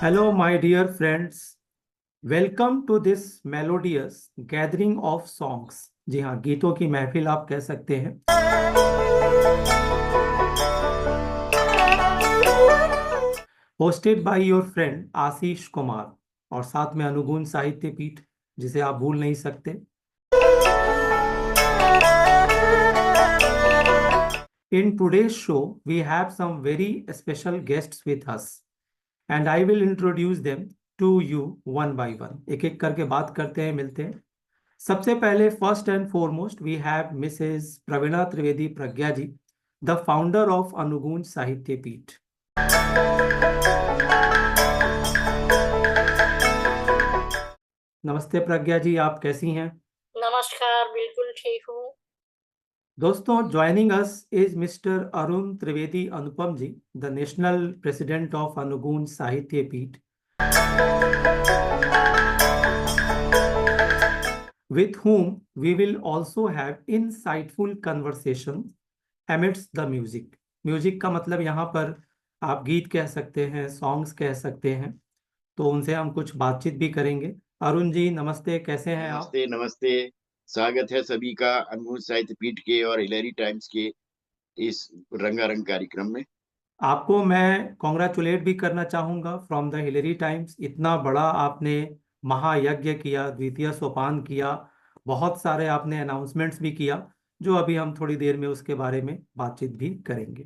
Hello, my dear friends. Welcome to this melodious gathering of songs. जी हाँ, गीतों की महफिल आप कह सकते हैं। Hosted by your friend Ashish Kumar और साथ में अनुगुण साहित्य पीठ, जिसे आप भूल नहीं सकते। In today's show, we have some very special guests with us, and I will introduce them to you one by one. एक एक करके बात करते हैं, मिलते हैं। सबसे पहले first and foremost we have Mrs Praveena Trivedi Pragya ji, the founder of Anugun Sahitya Peeth. नमस्ते प्रज्ञा जी, आप कैसी हैं? नमस्कार, बिल्कुल ठीक हूँ। दोस्तों, joining us is Mister Arun Trivedi Anupam ji, the national president of Anugun Sahitya Peeth, with whom we will also have insightful conversation amidst the music. Music का मतलब यहाँ पर आप गीत कह सकते हैं, सॉन्ग्स कह सकते हैं, तो उनसे हम कुछ बातचीत भी करेंगे। अरुण जी नमस्ते, कैसे हैं आप? नमस्ते, नमस्ते। स्वागत है सभी का अनुगुण साहित्य पीठ के और हिलेरी टाइम्स के इस रंगारंग कार्यक्रम में। आपको मैं कॉन्ग्रेचुलेट भी करना चाहूँगा फ्रॉम द हिलेरी टाइम्स। इतना बड़ा आपने महायज्ञ किया, द्वितीय सोपान किया, बहुत सारे आपने अनाउंसमेंट्स भी किया, जो अभी हम थोड़ी देर में उसके बारे में बातचीत भी करेंगे।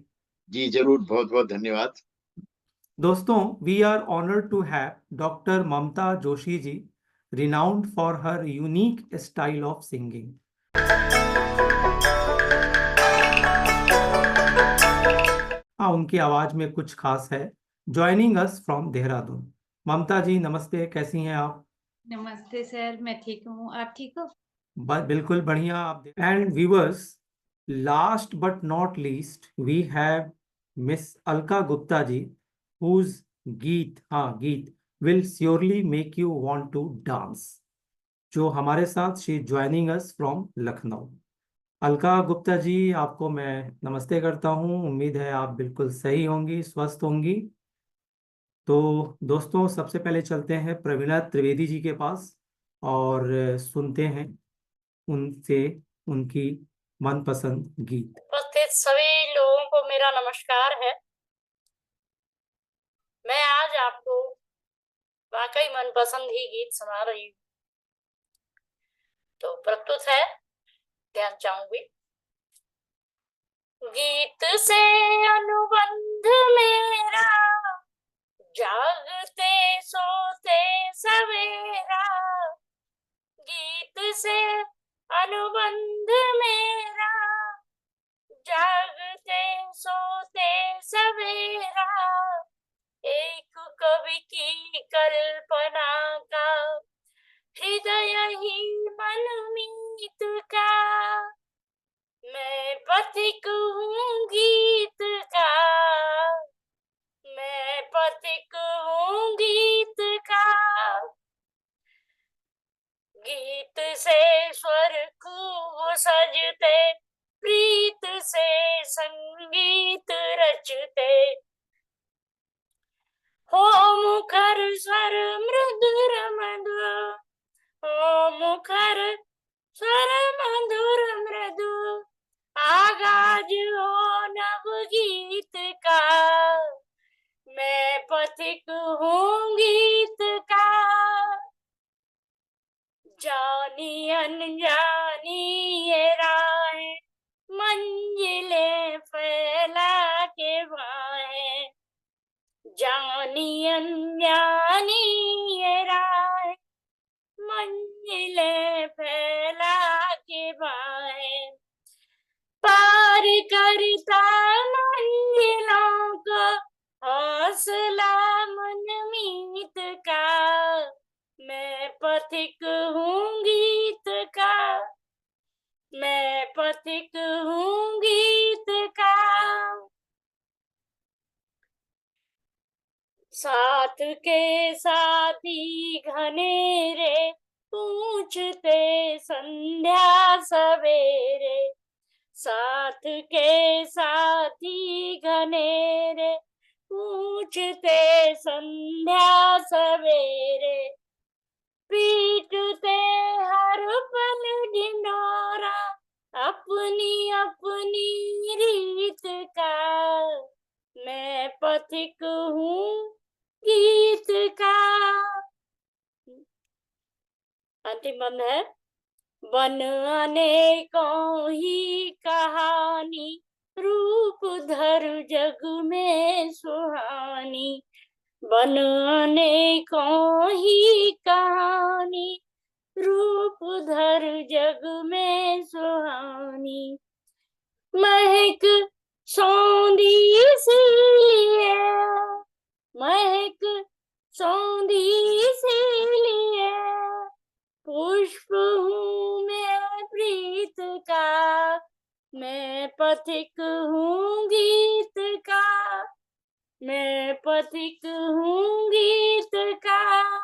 जी, ज़रूर। बहुत-बहुत धन्यवाद। दोस्तों, we are honoured to have doctor Mamta Joshi ji, renowned for her unique style of singing. हाँ, उनकी आवाज में कुछ खास है। Joining us from Dehradun. Mamta ji नमस्ते, कैसी हैं आप? नमस्ते सर, मैं ठीक हूँ। आप ठीक हो? बिल्कुल बढ़िया। आप and viewers, last but not least we have Miss Alka Gupta ji, whose geet will surely make you want to dance, जो हमारे साथ she joining us from Lucknow. Alka Gupta ji, आपको मैं नमस्ते करता हूँ। उम्मीद है आप बिल्कुल सही होंगी, स्वस्थ होंगी। तो दोस्तों, सबसे पहले चलते हैं प्रवीणा त्रिवेदी जी के पास और सुनते हैं उनसे उनकी मनपसंद गीत। उपस्थित सभी लोगों को मेरा नमस्कार है। मैं आज आपको वाकई मनपसंद ही गीत सुना रही हूँ। तो प्रस्तुत है, ध्यान चाहूंगी। गीत से अनुबंध मेरा, जागते सोते सवेरा। गीत से अनुबंध मेरा, जागते सोते सवेरा। एक कवि की कल्पना का, हृदय ही मनमीत का। मैं पथिक हूँ गीत का, मैं पथिक हूँ गीत का। गीत से स्वर खूब सजते, प्रीत से संगीत रचते। हो मुखर स्वर मृदुर मधुर, हो मुखर स्वर मधुर मृदु। आगाज हो नव गीत का, मैं पथिक हूँ गीत का। जानी अनजानी ये राहें, मंजिलें फैला के बाहें। जानी अनजानी ये राहें, मंजिलें फैला के बाहें। पार करता मंजिलों को, हौसला मनमीत का। मैं पथिक हूँ गीत का, मैं पथिक हूँ गीत का। साथ के साथी घनेरे, पूछते संध्या सवेरे। साथ के साथी घनेरे, पूछ पूछते संध्या सवेरे, पीटते हर पल ढिंढोरा, अपनी अपनी रीत का। मैं पथिक हूँ गीत का। अंतिम बंद है। बन अनेकों ही कहानी, रूप धर जग में सुहानी। बन अनेकों ही कहानी, रूप धर जग में सुहानी। महक सौंधी सी लिए, महक सौंधी सी लिए, पुष्प हूँ मैं प्रीत का। मैं पथिक हूँ गीत का। मैं पथिक हूँ गीत का।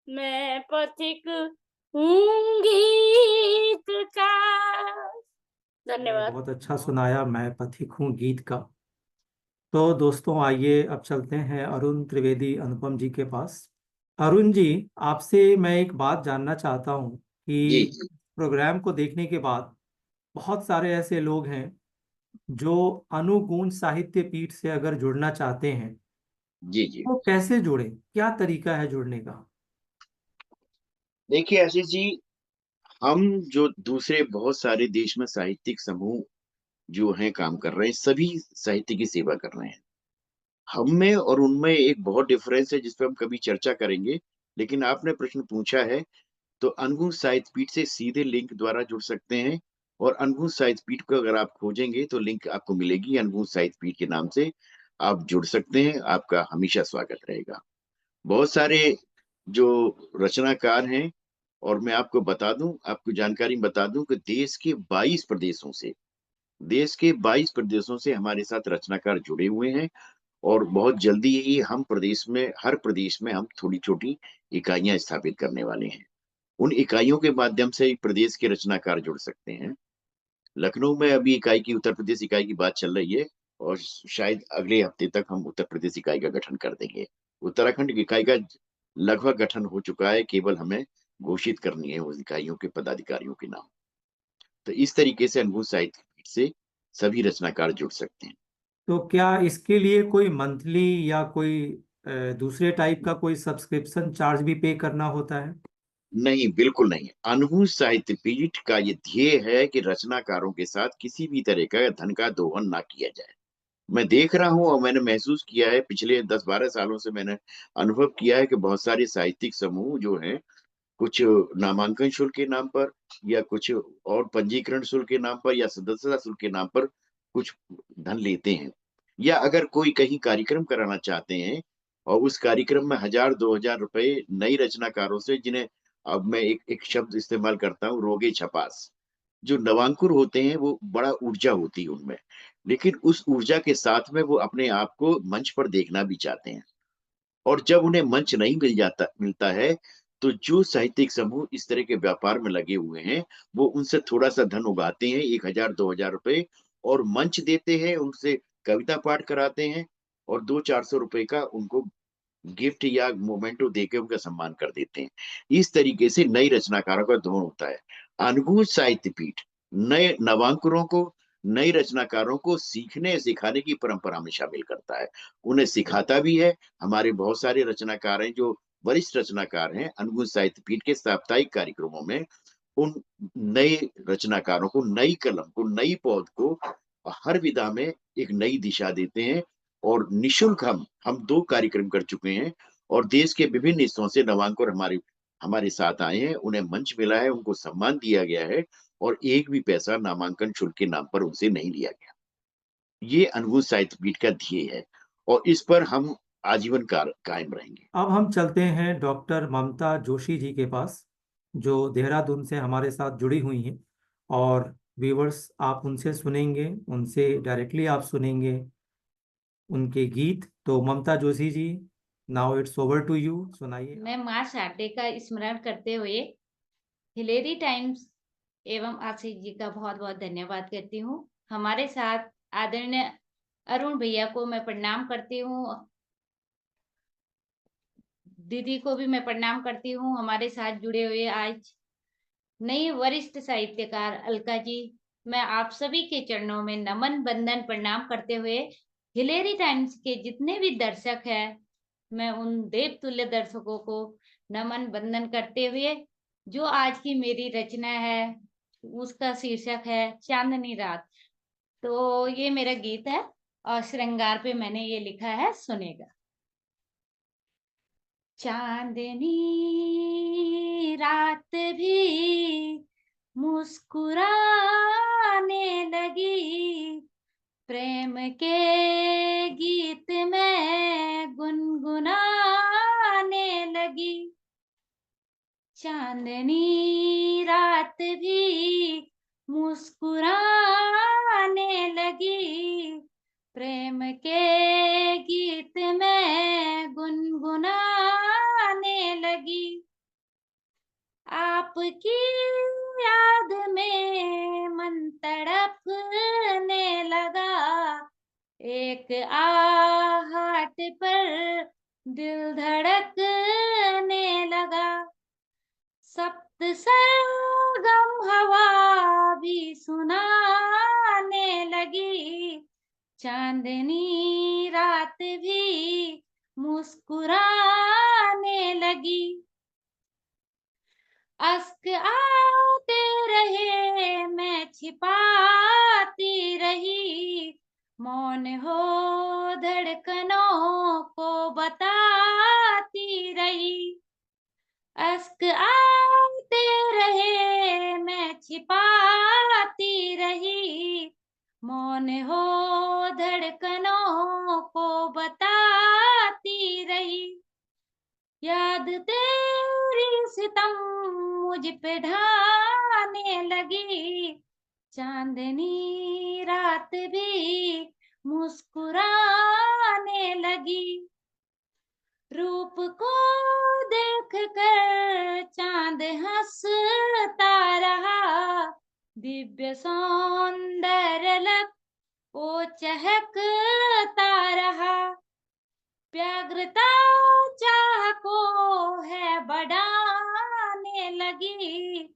मैं पथिक हूँ गीत का। धन्यवाद। बहुत अच्छा सुनाया, मैं पथिक हूँ गीत का। तो दोस्तों आइए अब चलते हैं अरुण त्रिवेदी अनुपम जी के पास। अरुण जी, आपसे मैं एक बात जानना चाहता हूँ जी कि प्रोग्राम को देखने के बाद बहुत सारे ऐसे लोग हैं जो अनुगुण साहित्य पीठ से अगर जुड़ना चाहते हैं जी जी। तो कैसे जुड़े, क्या तरीका है जुड़ने का? देखिए आशीष जी, हम जो दूसरे बहुत सारे देश में साहित्यिक समूह जो हैं काम कर रहे हैं, सभी साहित्य की सेवा कर रहे हैं। हम में और उनमें एक बहुत डिफरेंस है जिस पे हम कभी चर्चा करेंगे। लेकिन आपने प्रश्न पूछा है, तो अनगुण साहित्य पीठ से सीधे लिंक द्वारा जुड़ सकते हैं। और अनगुण साहित्य पीठ को अगर आप खोजेंगे तो लिंक आपको मिलेगी, अनगुण साहित्य पीठ के नाम से आप जुड़ सकते हैं। आपका हमेशा स्वागत रहेगा। बहुत सारे जो रचनाकार हैं, और मैं आपको बता दूं, आपको जानकारी बता दूं कि देश के 22 प्रदेशों से हमारे साथ रचनाकार जुड़े हुए हैं। और बहुत जल्दी ही हम हर प्रदेश में हम थोड़ी छोटी इकाइयां स्थापित करने वाले हैं। उन इकाइयों के माध्यम से प्रदेश के रचनाकार जुड़ सकते हैं। लखनऊ में अभी उत्तर प्रदेश इकाई की बात चल रही है, और शायद अगले हफ्ते तक हम उत्तर प्रदेश इकाई का गठन कर देंगे। उत्तराखंड की इकाई का लगभग गठन हो चुका है, केवल हमें घोषित करनी है उस इकाइयों के पदाधिकारियों के नाम। तो इस तरीके से अनुभूत साहित्य पीठ से सभी रचनाकार जुड़ सकते हैं। तो क्या इसके लिए कोई मंथली या कोई दूसरे टाइप का कोई सब्सक्रिप्शन चार्ज भी पे करना होता है? नहीं, बिल्कुल नहीं। अनुभूत साहित्य पीठ का ये ध्येय है कि रचनाकारों के साथ किसी भी तरह का धन का दोहन ना किया जाए। मैं देख रहा हूँ और मैंने महसूस किया है, पिछले 10-12 सालों से मैंने अनुभव किया है कि बहुत सारे साहित्यिक समूह जो हैं, कुछ नामांकन शुल्क के नाम पर, या कुछ और पंजीकरण शुल्क के नाम पर, या सदस्यता शुल्क के नाम पर कुछ धन लेते हैं। या अगर कोई कहीं कार्यक्रम कराना चाहते हैं और उस कार्यक्रम में 1000-2000 रुपए नई रचनाकारों से, जिन्हें अब मैं एक शब्द इस्तेमाल करता हूँ, रोगे छपास, जो नवांकुर होते हैं, वो बड़ा ऊर्जा होती है उनमें, लेकिन उस ऊर्जा के साथ में वो अपने आप को मंच पर देखना भी चाहते हैं। और जब उन्हें मंच नहीं मिलता है, तो जो साहित्यिक समूह इस तरह के व्यापार में लगे हुए हैं, वो उनसे थोड़ा-सा धन उगाते हैं, 1000-2000 रुपए, और मंच देते हैं, उनसे कविता पाठ कराते हैं, और 200-400 रुपए का उनको गिफ्ट या मोमेंटो देके उनका सम्मान कर देते हैं। इस तरीके से नई रचनाकारों का दोहन होता है। अनगुण साहित्य पीठ नए नवांकुरों को, नई रचनाकारों को सीखने सिखाने की परंपरा में शामिल करता है। उन्हें सिखाता भी है। हमारे बहुत सारे रचनाकार हैं जो वरिष्ठ रचनाकार हैं, अनगुण साहित्य पीठ के साप्ताहिक कार्यक्रमों में उन नए रचनाकारों को, नई कलम को, नई पौध को हर विधा में एक नई दिशा देते हैं। और निशुल्क हम 2 कार्यक्रम कर चुके हैं, और देश के विभिन्न हिस्सों से नवांकुर हमारे हमारे साथ आए हैं। उन्हें मंच मिला है, उनको सम्मान दिया गया है, और एक भी पैसा नामांकन शुल्क के नाम पर उनसे नहीं लिया गया। ये अनूप साहित्य पीठ का ध्येय है, और इस पर हम आजीवन कायम रहेंगे। अब हम चलते हैं डॉक्टर ममता जोशी जी के पास, जो देहरादून से हमारे साथ जुड़ी हुई हैं। और व्यूवर्स, आप उनसे सुनेंगे, उनसे डायरेक्टली आप सुनेंगे उनके गीत। तो Mamta Joshi ji, now it's over to you, सुनाइए। मैं माँ साठे का स्मरण करते हुए हिलेरी टाइम्स एवं आशीष जी का बहुत बहुत धन्यवाद करती हूँ। हमारे साथ आदरणीय अरुण भैया को मैं प्रणाम करती हूँ। दीदी को भी मैं प्रणाम करती हूँ, हमारे साथ जुड़े हुए आज नई वरिष्ठ साहित्यकार अलका जी। मैं आप सभी के चरणों में नमन बंदन प्रणाम करते हुए हिलेरी टाइम्स के जितने भी दर्शक हैं, मैं उन देवतुल्य दर्शकों को नमन बंदन करते हुए जो आज की मेरी रचना है उसका शीर्षक है चांदनी रात। तो ये मेरा गीत है और श्रृंगार पे मैंने ये लिखा है, सुनेगा। चांदनी रात भी मुस्कुराने लगी, प्रेम के गीत में गुनगुनाने लगी। चांदनी रात भी मुस्कुराने लगी, प्रेम के गीत में गुनगुनाने लगी। आपकी याद में मन तड़पने लगा, एक आहट पर दिल धड़कने लगा। सप्त सरगम हवा भी सुनाने लगी, चांदनी रात भी मुस्कुराने लगी। अश्क आते रहे मैं छिपाती रही, मौन हो धड़कनों को बताती रही। अश्क आते रहे मैं छिपाती रही, मौन हो धड़कनों को बताती रही। याद तेरी सितम मुझ पे ढाने लगी, चांदनी रात भी मुस्कुराने लगी। रूप को देख कर चांद हंसता रहा, दिव्य सौंदर्य लग वो चहकता रहा। व्यग्रता चाह को है बढ़ाने लगी,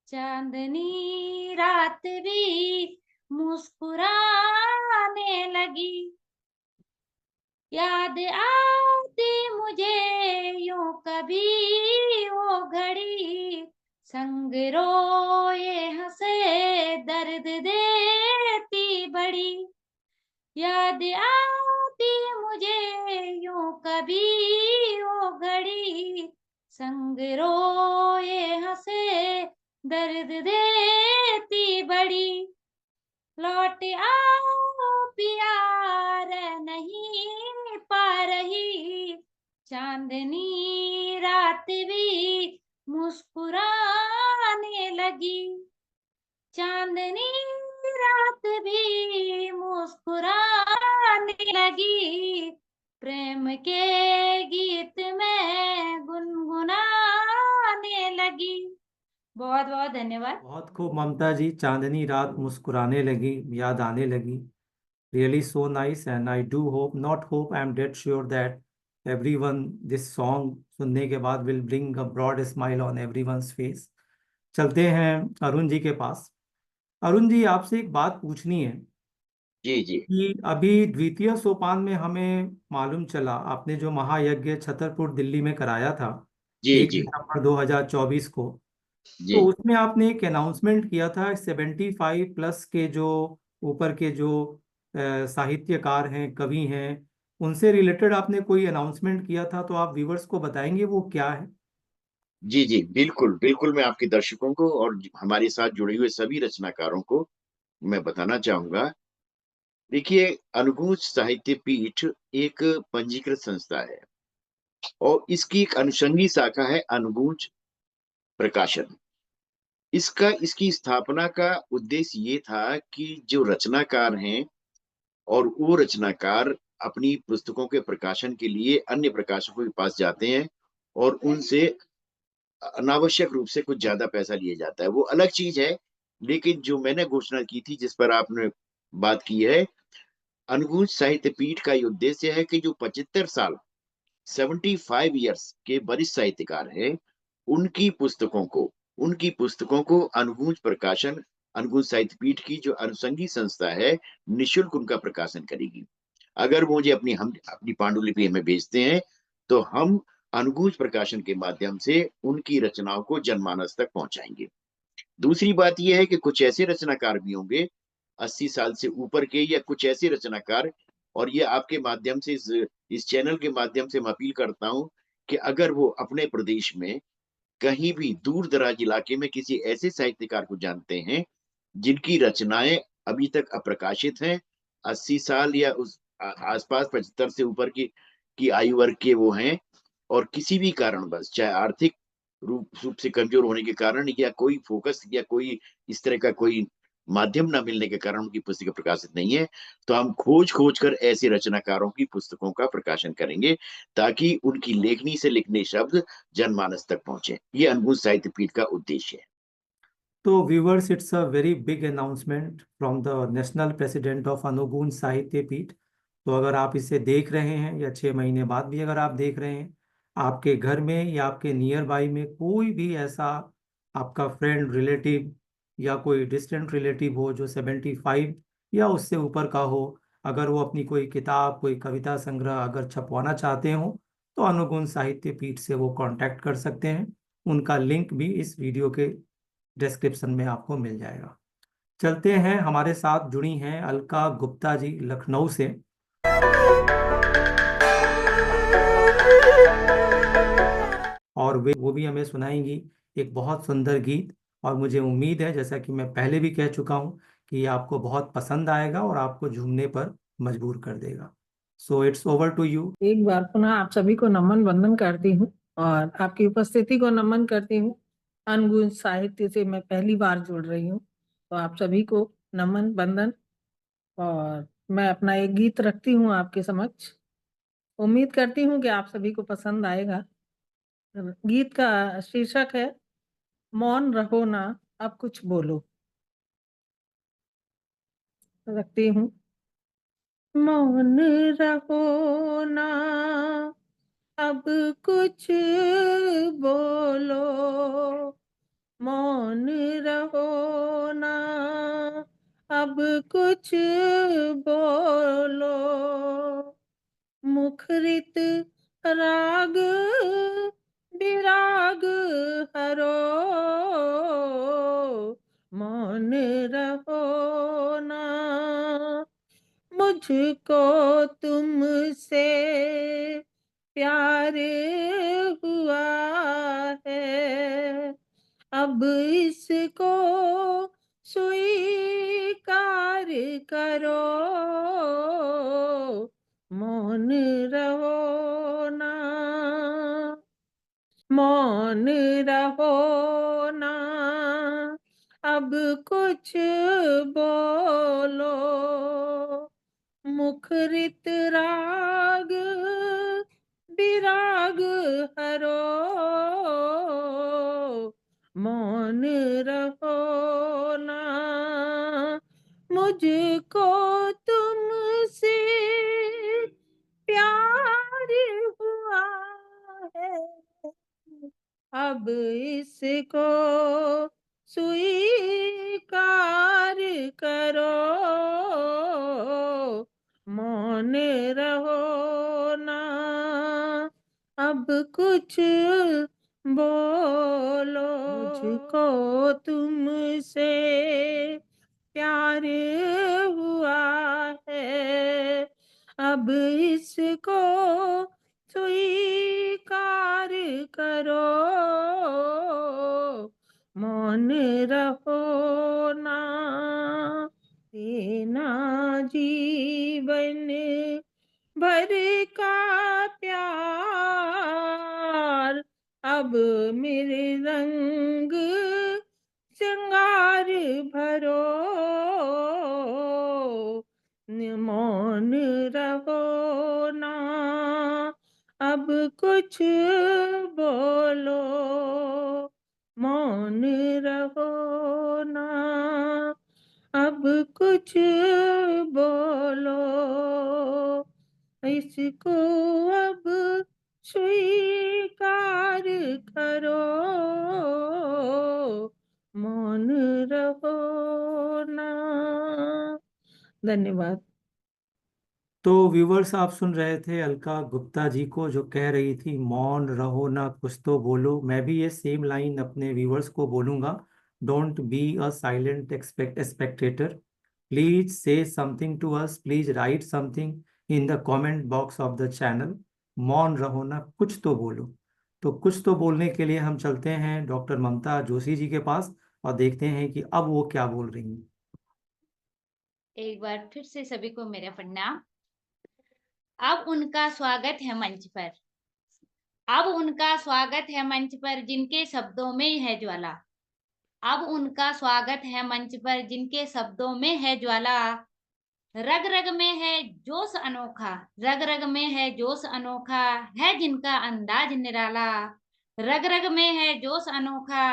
चांदनी रात भी मुस्कुराने लगी। याद आती मुझे यूं कभी वो घड़ी, संग रोए हंसे दर्द देती बड़ी। याद आती मुझे यूं कभी वो घड़ी, संग रोए हंसे दर्द देती बड़ी। लौट आओ पिया रह नहीं पा रही, चांदनी रात भी मुस्कुराने लगी। चांदनी रात भी मुस्कुराने लगी, प्रेम के गीत में गुनगुनाने लगी। बहुत बहुत धन्यवाद। बहुत खूब ममता जी, चांदनी रात मुस्कुराने लगी, याद आने लगी। Really so nice, and I do hope, not hope, I am dead sure that everyone this song सुनने के बाद will bring a broad smile on everyone's face. चलते हैं अरुण जी के पास। अरुण जी, आपसे एक बात पूछनी है जी जी कि अभी द्वितीय सोपान में हमें मालूम चला, आपने जो महायज्ञ छतरपुर दिल्ली में कराया था जी 1 जी दिसंबर 2024 को, तो जी उसमें आपने एक अनाउंसमेंट किया था 75 प्लस के जो ऊपर के जो साहित्यकार हैं, कवि हैं, उनसे रिलेटेड आपने कोई अनाउंसमेंट किया था, तो आप व्यूवर्स को बताएंगे वो क्या है? जी जी, बिल्कुल बिल्कुल, मैं आपके दर्शकों को और हमारे साथ जुड़े हुए सभी रचनाकारों को मैं बताना चाहूंगा। देखिए, अनुगूंज साहित्य पीठ एक पंजीकृत संस्था है और इसकी एक अनुषंगी शाखा है अनुगूंज प्रकाशन। इसकी स्थापना का उद्देश्य ये था कि जो रचनाकार हैं और वो रचनाकार अपनी पुस्तकों के प्रकाशन के लिए अन्य प्रकाशकों के पास जाते हैं और उनसे अनावश्यक रूप से कुछ ज्यादा पैसा लिया जाता है, वो अलग चीज है। लेकिन जो मैंने घोषणा की थी, जिस पर आपने बात की है, अनुगूंज साहित्य पीठ का ये उद्देश्य है कि जो 75 साल 75 इयर्स के वरिष्ठ साहित्यकार हैं, उनकी पुस्तकों को अनुगूंज प्रकाशन, अनुगूंज साहित्यपीठ की जो अनुषंगी संस्था है, निःशुल्क उनका प्रकाशन करेगी। अगर वो मुझे अपनी पांडुलिपि हमें भेजते हैं, तो हम अनुगूंज प्रकाशन के माध्यम से उनकी रचनाओं को जनमानस तक पहुंचाएंगे। दूसरी बात यह है कि कुछ ऐसे रचनाकार भी होंगे 80 साल से ऊपर के, या कुछ ऐसे रचनाकार, और ये आपके माध्यम से, इस चैनल के माध्यम से मैं अपील करता हूं कि अगर वो अपने प्रदेश में कहीं भी दूर दराज इलाके में किसी ऐसे साहित्यकार को जानते हैं जिनकी रचनाएं अभी तक अप्रकाशित हैं, 80 साल या उस आसपास 75 से ऊपर की आयु वर्ग के वो हैं, और किसी भी कारणवश, चाहे आर्थिक रूप से कमजोर होने के कारण, या कोई फोकस या कोई इस तरह का कोई माध्यम न मिलने के कारण उनकी पुस्तकें प्रकाशित नहीं है, तो हम खोज कर ऐसे रचनाकारों की पुस्तकों का प्रकाशन करेंगे, ताकि उनकी लेखनी से लिखने शब्द जनमानस तक पहुंचे। ये अनुगूंज साहित्य पीठ का उद्देश्य है। तो viewers, it's a very big announcement from the national president of Anugun Sahitya Peeth. तो अगर आप इसे देख रहे हैं, या 6 महीने बाद भी अगर आप देख रहे हैं, आपके घर में या आपके नियर बाई में कोई भी ऐसा आपका फ्रेंड, रिलेटिव या कोई डिस्टेंट रिलेटिव हो जो 75 या उससे ऊपर का हो, अगर वो अपनी कोई किताब, कोई कविता संग्रह अगर छपवाना चाहते हो, तो अनुगुण साहित्य पीठ से वो कांटेक्ट कर सकते हैं। उनका लिंक भी इस वीडियो के डिस्क्रिप्शन में आपको मिल जाएगा। चलते हैं, हमारे साथ जुड़ी हैं अलका गुप्ता जी लखनऊ से। और वो भी हमें सुनाएंगी एक बहुत सुंदर गीत, और मुझे उम्मीद है, जैसा कि मैं पहले भी कह चुका हूं, कि ये आपको बहुत पसंद आएगा और आपको झूमने पर मजबूर कर देगा। So it's over to you. एक बार पुनः आप सभी को नमन वंदन करती हूँ और आपकी उपस्थिति को नमन करती हूँ। अनुगुण साहित्य से मैं पहली बार जुड़ रही हूँ, तो आप सभी को नमन वंदन। और मैं अपना एक गीत रखती हूँ आपके समक्ष, उम्मीद करती हूँ कि आप सभी को पसंद आएगा। गीत का शीर्षक है मौन रहो ना अब कुछ बोलो। रखती हूँ। मौन रहो ना अब कुछ बोलो, मौन रहो ना अब कुछ बोलो, मुखरित राग विराग हरो, मौन रहो ना मुझको तुमसे प्यार हुआ है, अब इसको स्वीकार करो, मौन रहो ना, मौन रहो ना अब कुछ बोलो, मुखरित राग विराग हरो, मौन रहो ना मुझको तुमसे प्यार हुआ है, अब इसको स्वीकार करो, मौन रहो ना अब कुछ बोलो, मुझको तुमसे प्यार हुआ है, अब इसको स्वीकार करो, मौन रहो ना, देना जीवन भर का प्यार, अब मेरे रंग श्रृंगार भरो, मौन रहो ना अब कुछ बोलो, मौन रहो ना अब कुछ बोलो, इसको अब स्वीकार करो, मौन रहो ना। धन्यवाद। तो व्यूवर्स, आप सुन रहे थे अलका गुप्ता जी को, जो कह रही थी मौन रहो ना, कुछ तो बोलो। मैं भी ये सेम लाइन अपने व्यूवर्स को बोलूंगा। Don't be a silent spectator, please say something to us, please write something in the comment box of the channel. मौन रहो ना, कुछ तो बोलो। तो कुछ तो बोलने के लिए हम चलते हैं डॉक्टर ममता जोशी जी के पास और देखते हैं कि अब वो क्या बोल रही हैं। एक बार फिर से सभी को मेरा प्रणाम। अब उनका स्वागत है मंच पर, अब उनका स्वागत है मंच पर जिनके शब्दों में है ज्वाला। अब उनका स्वागत है मंच पर जिनके शब्दों में है ज्वाला। रग रग में है जोश अनोखा, रग रग में है जोश अनोखा, है जिनका अंदाज निराला। रग रग में है जोश अनोखा,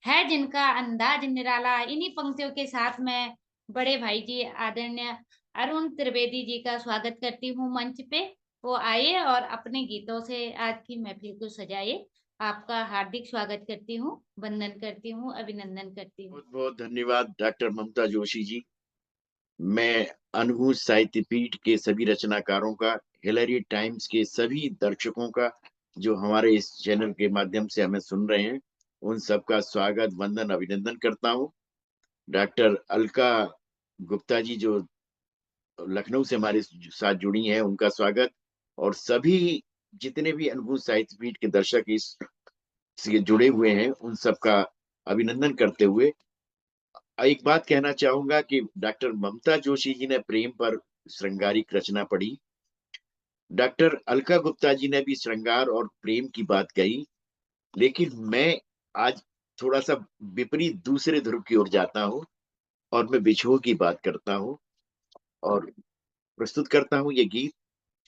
है जिनका अंदाज निराला। इन्हीं पंक्तियों के साथ मैं बड़े भाई जी आदरणीय अरुण त्रिवेदी जी का स्वागत करती हूँ मंच पे। वो आए और अपने गीतों से आज की महफिल को सजाए। आपका हार्दिक स्वागत करती हूँ, वंदन करती हूँ, अभिनंदन करती हूँ। बहुत बहुत धन्यवाद डॉक्टर ममता जोशी जी। मैं अनहूज साहित्य पीठ के सभी रचनाकारों का, हिलरी टाइम्स के सभी दर्शकों का, जो हमारे इस चैनल के माध्यम से हमें सुन रहे हैं, उन सबका स्वागत, वंदन, अभिनंदन करता हूँ। डॉक्टर अलका गुप्ता जी जो लखनऊ से हमारे साथ जुड़ी हैं, उनका स्वागत, और सभी जितने भी अनहूज साहित्य पीठ के दर्शक इस से जुड़े हुए हैं, उन सबका अभिनंदन करते हुए एक बात कहना चाहूंगा कि डॉक्टर ममता जोशी जी ने प्रेम पर श्रृंगारिक रचना पढ़ी, डॉक्टर अलका गुप्ता जी ने भी श्रृंगार और प्रेम की बात कही, लेकिन मैं आज थोड़ा सा विपरीत दूसरे ध्रुव की ओर जाता हूँ और मैं बिछुओं की बात करता हूँ और प्रस्तुत करता हूँ ये गीत।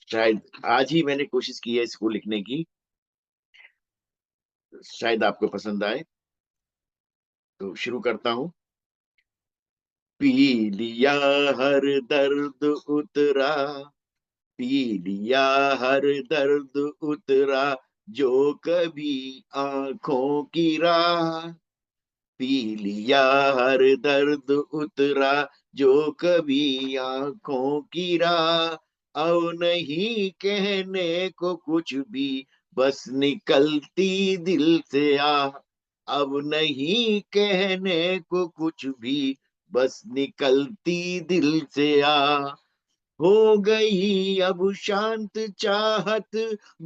शायद आज ही मैंने कोशिश की है इसको लिखने की, शायद आपको पसंद आए, तो शुरू करता हूँ। पी लिया हर दर्द उतरा, पी लिया हर दर्द उतरा, जो कभी आंखों की राह, पी लिया हर दर्द उतरा, जो कभी आंखों की राह। अब नहीं कहने को कुछ भी, बस निकलती दिल से आ, अब नहीं कहने को कुछ भी, बस निकलती दिल से आ। हो गई अब शांत चाहत,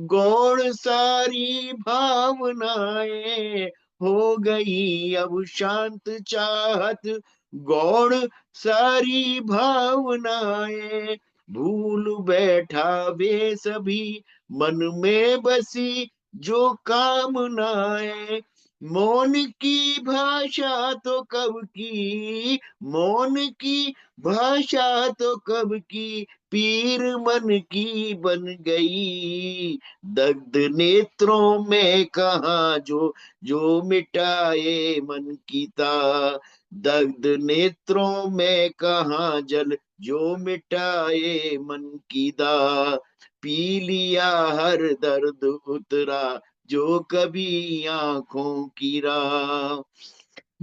गौण सारी भावनाएं, हो गई अब शांत चाहत, गौण सारी भावनाएं। भूल बैठा वे सभी मन में बसी जो कामनाएं। मौन की भाषा तो कब की, मौन की भाषा तो कब की, पीर मन की बन गई। दग्ध नेत्रों में कहा जो, जो मिटाए मन की ता, दग्ध नेत्रों में कहा जल, जो मिटाए मन की दा। पी लिया हर दर्द उतरा, जो कभी आंखों की राह।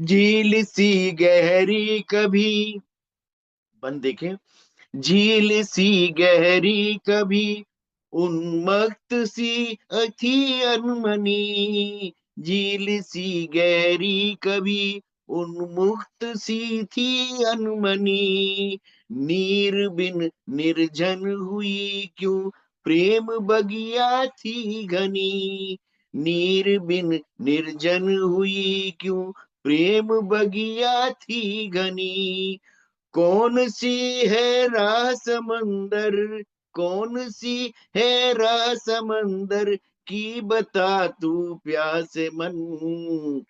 झील सी गहरी कभी, बन देखें, झील सी गहरी कभी, उन्मक्त सी थी अनमनी। झील सी गहरी कभी, उन्मुक्त सी थी अनमनी। नीर बिन निर्जन हुई क्यों, प्रेम बगिया थी घनी। नीर बिन निर्जन हुई क्यों, प्रेम बगिया थी घनी। कौन सी है राह समंदर, कौन सी है राह समंदर की, बता तू प्यासे मन।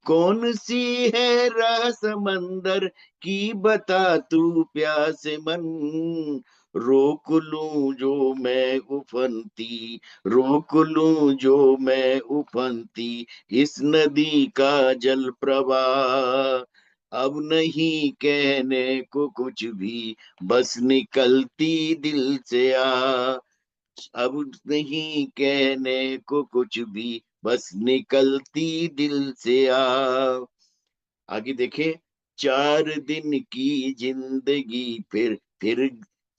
कौन सी है राह समंदर की, बता तू प्यासे मन। रोक लूं जो मैं उफनती, रोक लूं जो मैं उफनती, इस नदी का जल प्रवाह। अब नहीं कहने को कुछ भी, बस निकलती दिल से आ। अब नहीं कहने को कुछ भी, बस निकलती दिल से आगे देखे। 4 दिन की जिंदगी फिर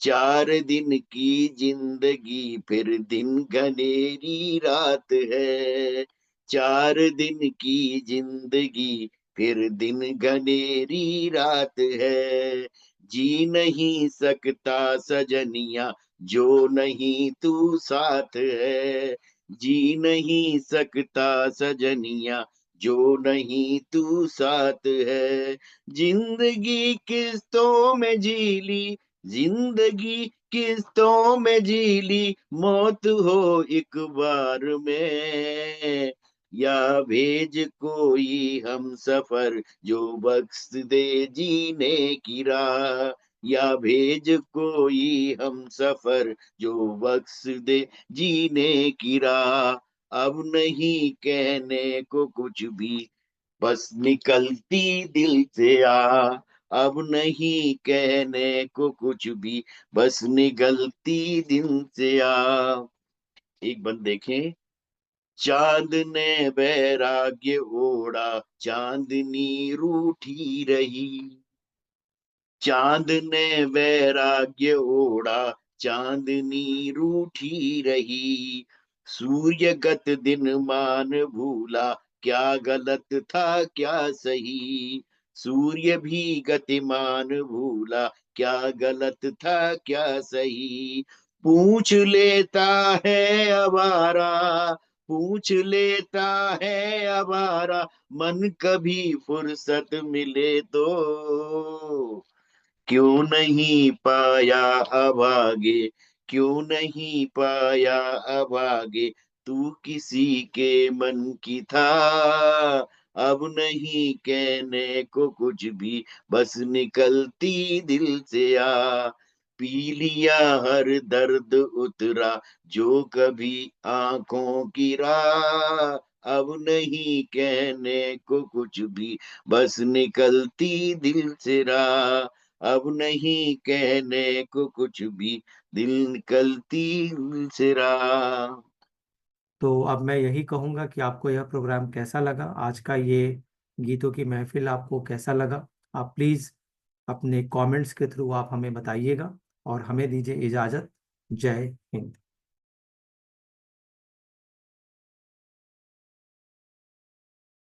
4 दिन की जिंदगी, फिर दिन घनेरी रात है। 4 दिन की जिंदगी, फिर दिन घनेरी रात है। जी नहीं सकता सजनिया, जो नहीं तू साथ है। जी नहीं सकता सजनिया, जो नहीं तू साथ है। जिंदगी किस्तों में जी ली, जिंदगी किस्तों में जी ली, मौत हो एक बार में। या भेज कोई हम सफर, जो बख्श दे जीने की राह। या भेज कोई हम सफर, जो बख्श दे जीने की राह। अब नहीं कहने को कुछ भी, बस निकलती दिल से अब नहीं कहने को कुछ भी, बस निकलती दिल से एक बंद देखें। चांद ने वैराग्य ओढ़ा, चांदनी रूठी रही। चांद ने वैराग्य ओढ़ा, चांदनी रूठी रही। सूर्यगत दिन मान भूला, क्या गलत था क्या सही। सूर्य भी गतिमान भूला, क्या गलत था क्या सही। पूछ लेता है अवारा, पूछ लेता है अवारा, मन कभी फुर्सत मिले तो। क्यों नहीं पाया अब आगे, क्यों नहीं पाया अब आगे, तू किसी के मन की था। अब नहीं कहने को कुछ भी, बस निकलती दिल से पी लिया हर दर्द उतरा, जो कभी आंखों की राह। अब नहीं कहने को कुछ भी, बस निकलती दिल से अब नहीं कहने को कुछ भी, दिल निकलती दिल से तो अब मैं यही कहूँगा कि आपको यह प्रोग्राम कैसा लगा, आज का ये गीतों की महफिल आपको कैसा लगा। आप प्लीज़ अपने कमेंट्स के थ्रू आप हमें बताइएगा और हमें दीजिए इजाज़त। जय हिंद।